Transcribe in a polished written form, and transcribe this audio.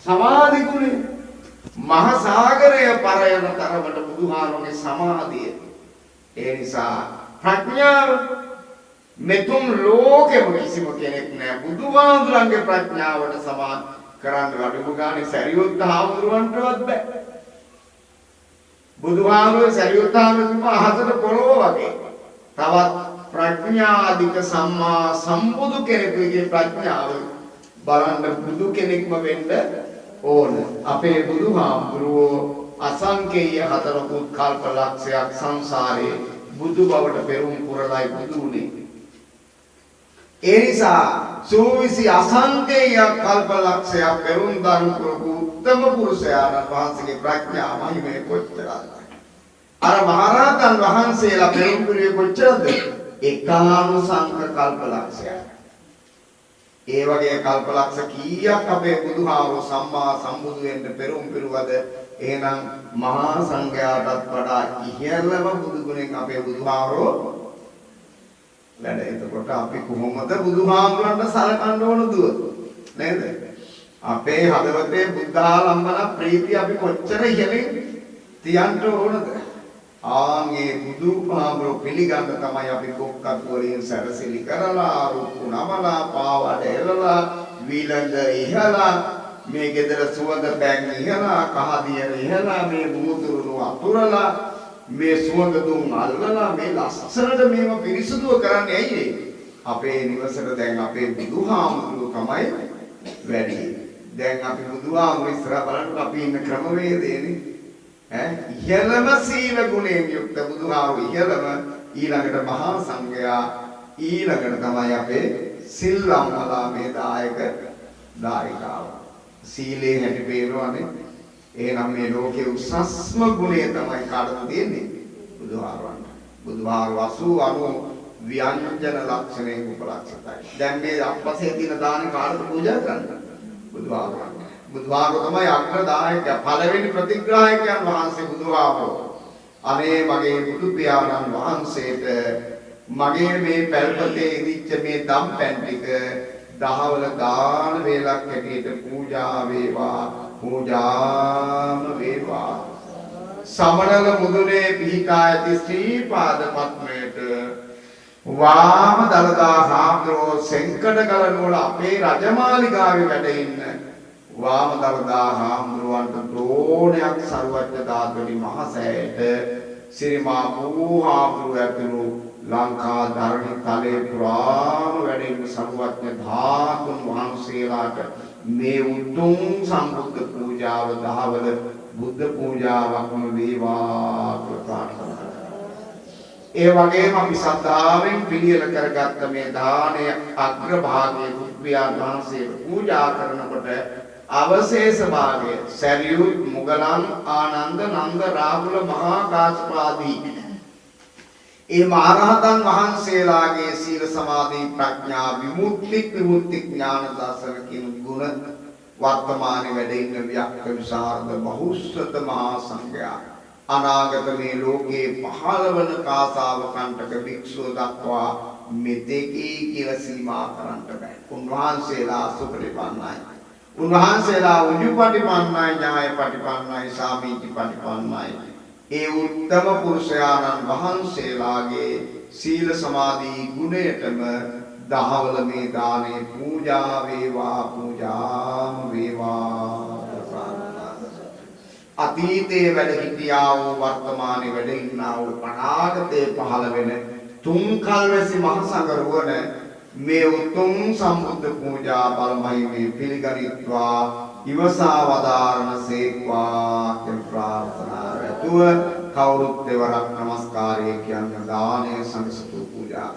සමාධි ගුණය මහ සාගරය පරයන තරමට බුදුහාමුදුරන්ගේ සමාධිය. ඒ නිසා ප්‍රඥාව මෙතුම් ලෝකෙම කිසිම කෙනෙක් නෑ බුදුහාමුදුරන්ගේ ප්‍රඥාවට සමාන කරන්න ලැබුණු ගානේ සරියුත් හාමුදුරුවන්ටවත් බෑ. බුදුහාමුදුරේ සරියුත් හාමුදුරුවෝ අහසට පොළොව වගේ. තවත් ප්‍රඥාධික සම්මා සම්බුදු කෙනෙකුගේ ප්‍රඥාව බලන්න බුදු කෙනෙක්ම වෙන්න ඕන. අපේ බුදුහාමුදුරුවෝ අසංකේය 4 කල්ප ලක්ෂයක් සංසාරේ බුදු බවට පෙරම් පුරලයි බුදු උනේ. ඒ නිසා සූවිසි අසංකේය කල්ප ලක්ෂයක් පෙරම් දන් කරපු උත්තම පුරුෂයාණන් වහන්සේගේ ප්‍රඥා මහිමේ කොච්චරද? අර මහරහතන් වහන්සේලා පෙරම් පුරේ කොච්චරද? ඒකානුසංක කල්ප ලක්ෂයක්. ඒ වගේ කල්පලක්ෂ කීයක් අපේ බුදුහාමුදුරුවෝ සම්මා සම්බුදු වෙන්න පෙරම් පිරුවද? එහෙනම් මහා සංඝයාටත් වඩා ඉහළම බුදු ගුණෙන් අපේ බුදුහාමුදුරුවෝ වැඩ. එතකොට අපි කොහොමද බුදුහාමුදුරන්ට සලකන්න ඕනද නේද? අපේ හදවතේ බුද්ධාලම්බන ප්‍රීතිය අපි කොච්චර ඉහළින් තියන්න ඕනද? ආන්ගේ බුදුහාමුදුරුවෝ පිළිගන්න තමයි අපි කොක්කත් වලින් සැරසිලි කරලා රුක්කු නමලා පාවඩ එලලා විලඳ ඉහලා මේ ගෙදර සුවඳ පැන් ඉහලා කහදියර ඉහලා මේ බුදුරුණු අතුරලා මේ සුවඳ දුම් අල්ලලා මේ ලස්සනට මේව පිරිසුදුව කරන්නේ ඇයි? අපේ නිවසට දැන් අපේ බුදුහාමුදුරුවෝ තමයි වැඩි. දැන් අපි බුදුහාමුදුරුවෝ ඉස්සරහ බලන්න අපි ඉන්න ක්‍රමවේදයනේ. ඉහළම සීල ගුණයෙන් යුක්ත බුදුහාමුදුරුවෝ ඉහළම, ඊළඟට මහා සංඝයා, ඊළඟට තමයි අපේ සිල්ලම්මලා මේ දායකාව. සීලේ හැටි පේනවනේ. එහෙනම් මේ ලෝකයේ උසස්ම ගුණය තමයි කාටද තියෙන්නේ? බුදුහාමුදුරන්ට. බුදුහාමුදුරුවෝ 80 ව්‍යංජන ලක්ෂණයෙන් උපලක්ෂිතයි. දැන් මේ අපසේ තියෙන දානේ කාටද පූජා කරන්නේ? බුදුහාමුදුරන්ට. බුදුහාමුදුරුවෝ තමයි අග්‍ර දායකයා, පළවෙනි ප්‍රතිග්‍රාහකයන් වහන්සේ බුදුහාමුදුරුවෝ. අනේ මගේ බුදු පියාණන් වහන්සේට මගේ මේ පැල්පතේ ඉදිච්ච මේ දම්පැන් ටික දහවල දාන වේලක් හැටියට පූජා වේවා, පූජාම වේවා. සමනල මුදුනේ පිහිටා ඇති ශ්‍රී පාද පද්මයට වාම දලදා හාමුදුරුවෝ සෙන්කඩගල නුවර අපේ රජමාලිගාවේ වැඩ ඉන්න වාම දලදා හාමුදුරුවන්ට දෝණයක් සරුවච්ච ධාතුනි මහසෑයට සිරිමා බුහාමුදුරුවෝ ඇතුළු ලංකා ධරණි තලයේ පුරාම වැඩ ඉන්න සරුවච්ච ධාතුන් වහන්සේලාට මේ උතුම් සම්බුද්ධ පූජාව දහවල බුද්ධ පූජාවක්ම වේවා ප්‍රාර්ථනා. ඒ වගේම අපි සද්ධාවෙන් පිළියෙල කරගත්ත මේ දානය අග්‍රභාගයේ බුද්ධයාන් වහන්සේට පූජා කරනකොට අවශේෂ භාගය සරියුත් මුගලන් ආනන්ද නන්ද රාහුල මහා කාශ්‍යපාදී ඒ මහරහතන් වහන්සේලාගේ සීල සමාධි ප්‍රඥා විමුක්ති ඥාන දර්ශන කියන ගුණ වර්තමානයේ වැඩ ඉන්න වික්ක විසරද බහුශ්‍රත මහා සංඝයා අනාගත මේ ලෝකේ 15 වන කාසාව කණ්ඩක භික්ෂුව දක්වා මෙතෙකී කියලා සීමා කරන්න බෑ. උන්වහන්සේලා සුපටිපන්නයි. උන්වහන්සේලා උජුපටිපන්නයි, ඥායපටිපන්නයි, සාමීචිපටිපන්නයි. ඒ උත්තම පුරුෂයාණන් වහන්සේලාගේ සීල සමාධි ගුණයටම දහවල මේ දානේ පූජා වේවා, පූජාම වේවා. අතීතයේ වැඩ හිටියා වූ වර්තමානයේ වැඩ ඉන්නා වූ අනාගතයේ පහළ වෙන තුන් කල්වැසි මහ සංඝරුවන මේ උතුම් සම්බුද්ධ පූජා බලමයි මේ පිළිගනිත්වා ඉවසා වදාරණ සේක්වා කියන ප්‍රාර්ථනාව ඇතුව කවුරුත් දෙවරක් නමස්කාරය කියන දානය සංසතු පූජා